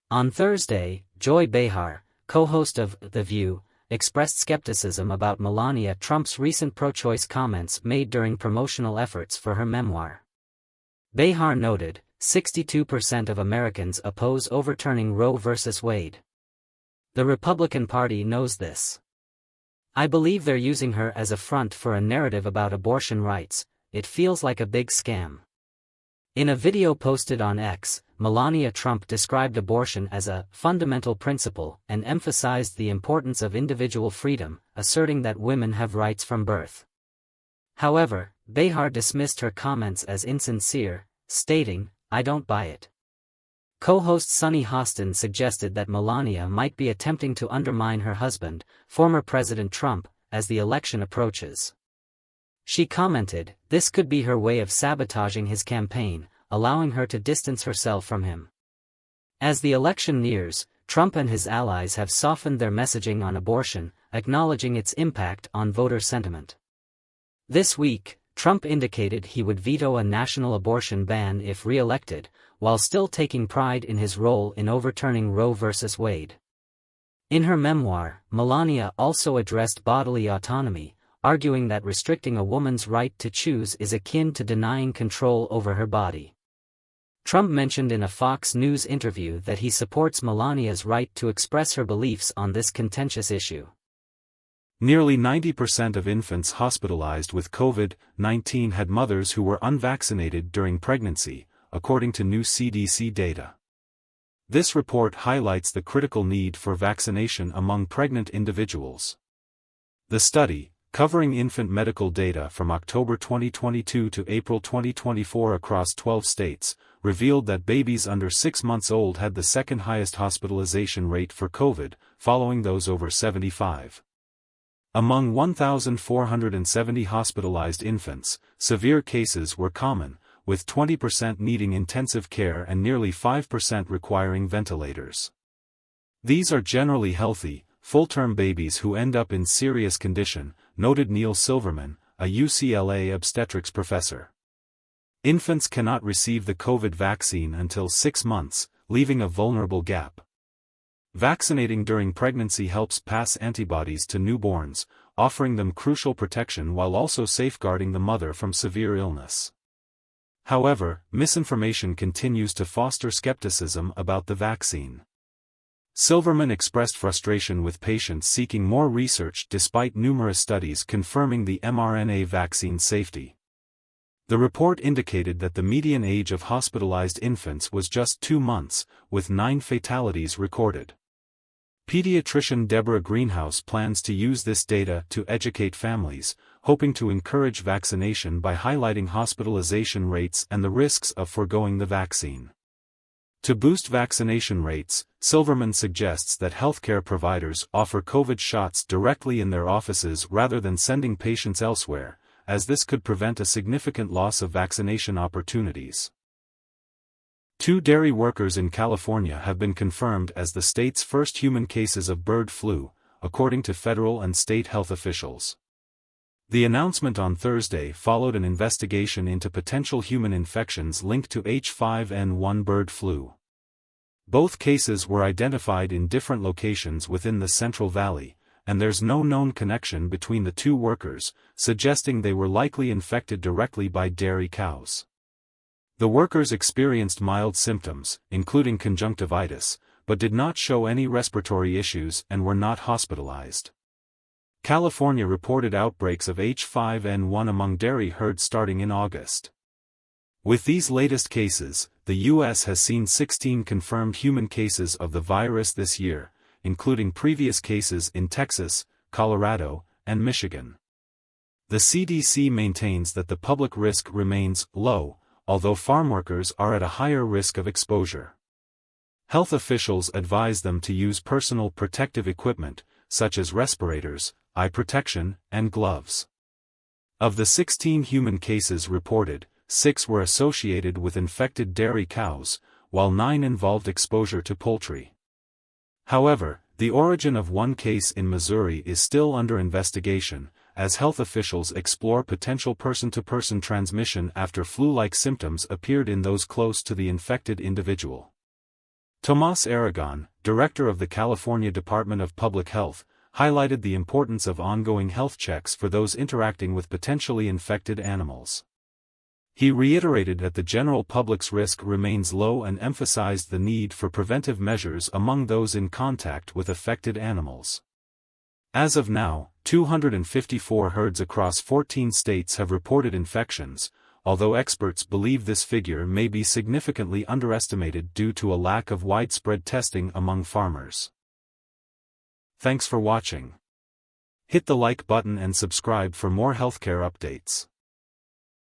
On Thursday, Joy Behar, co-host of The View, expressed skepticism about Melania Trump's recent pro-choice comments made during promotional efforts for her memoir. Behar noted, 62% of Americans oppose overturning Roe v. Wade. The Republican Party knows this. I believe they're using her as a front for a narrative about abortion rights. It feels like a big scam. In a video posted on X, Melania Trump described abortion as a fundamental principle and emphasized the importance of individual freedom, asserting that women have rights from birth. However, Behar dismissed her comments as insincere, stating, "I don't buy it." Co-host Sunny Hostin suggested that Melania might be attempting to undermine her husband, former President Trump, as the election approaches. She commented, "This could be her way of sabotaging his campaign, allowing her to distance herself from him." As the election nears, Trump and his allies have softened their messaging on abortion, acknowledging its impact on voter sentiment. This week, Trump indicated he would veto a national abortion ban if re-elected, while still taking pride in his role in overturning Roe v. Wade. In her memoir, Melania also addressed bodily autonomy, arguing that restricting a woman's right to choose is akin to denying control over her body. Trump mentioned in a Fox News interview that he supports Melania's right to express her beliefs on this contentious issue. Nearly 90% of infants hospitalized with COVID-19 had mothers who were unvaccinated during pregnancy, according to new CDC data. This report highlights the critical need for vaccination among pregnant individuals. The study, covering infant medical data from October 2022 to April 2024 across 12 states, revealed that babies under 6 months old had the second highest hospitalization rate for COVID, following those over 75. Among 1,470 hospitalized infants, severe cases were common, with 20% needing intensive care and nearly 5% requiring ventilators. These are generally healthy, full-term babies who end up in serious condition, noted Neil Silverman, a UCLA obstetrics professor. Infants cannot receive the COVID vaccine until 6 months, leaving a vulnerable gap. Vaccinating during pregnancy helps pass antibodies to newborns, offering them crucial protection while also safeguarding the mother from severe illness. However, misinformation continues to foster skepticism about the vaccine. Silverman expressed frustration with patients seeking more research despite numerous studies confirming the mRNA vaccine's safety. The report indicated that the median age of hospitalized infants was just 2 months, with 9 fatalities recorded. Pediatrician Deborah Greenhouse plans to use this data to educate families, hoping to encourage vaccination by highlighting hospitalization rates and the risks of foregoing the vaccine. To boost vaccination rates, Silverman suggests that healthcare providers offer COVID shots directly in their offices rather than sending patients elsewhere, as this could prevent a significant loss of vaccination opportunities. 2 dairy workers in California have been confirmed as the state's first human cases of bird flu, according to federal and state health officials. The announcement on Thursday followed an investigation into potential human infections linked to H5N1 bird flu. Both cases were identified in different locations within the Central Valley, and there's no known connection between the 2 workers, suggesting they were likely infected directly by dairy cows. The workers experienced mild symptoms, including conjunctivitis, but did not show any respiratory issues and were not hospitalized. California reported outbreaks of H5N1 among dairy herds starting in August. With these latest cases, the U.S. has seen 16 confirmed human cases of the virus this year, including previous cases in Texas, Colorado, and Michigan. The CDC maintains that the public risk remains low, although farmworkers are at a higher risk of exposure. Health officials advise them to use personal protective equipment, such as respirators, eye protection, and gloves. Of the 16 human cases reported, 6 were associated with infected dairy cows, while 9 involved exposure to poultry. However, the origin of one case in Missouri is still under investigation, as health officials explore potential person-to-person transmission after flu-like symptoms appeared in those close to the infected individual. Tomás Aragon, director of the California Department of Public Health, highlighted the importance of ongoing health checks for those interacting with potentially infected animals. He reiterated that the general public's risk remains low and emphasized the need for preventive measures among those in contact with affected animals. As of now, 254 herds across 14 states have reported infections, although experts believe this figure may be significantly underestimated due to a lack of widespread testing among farmers. Thanks for watching. Hit the like button and subscribe for more healthcare updates.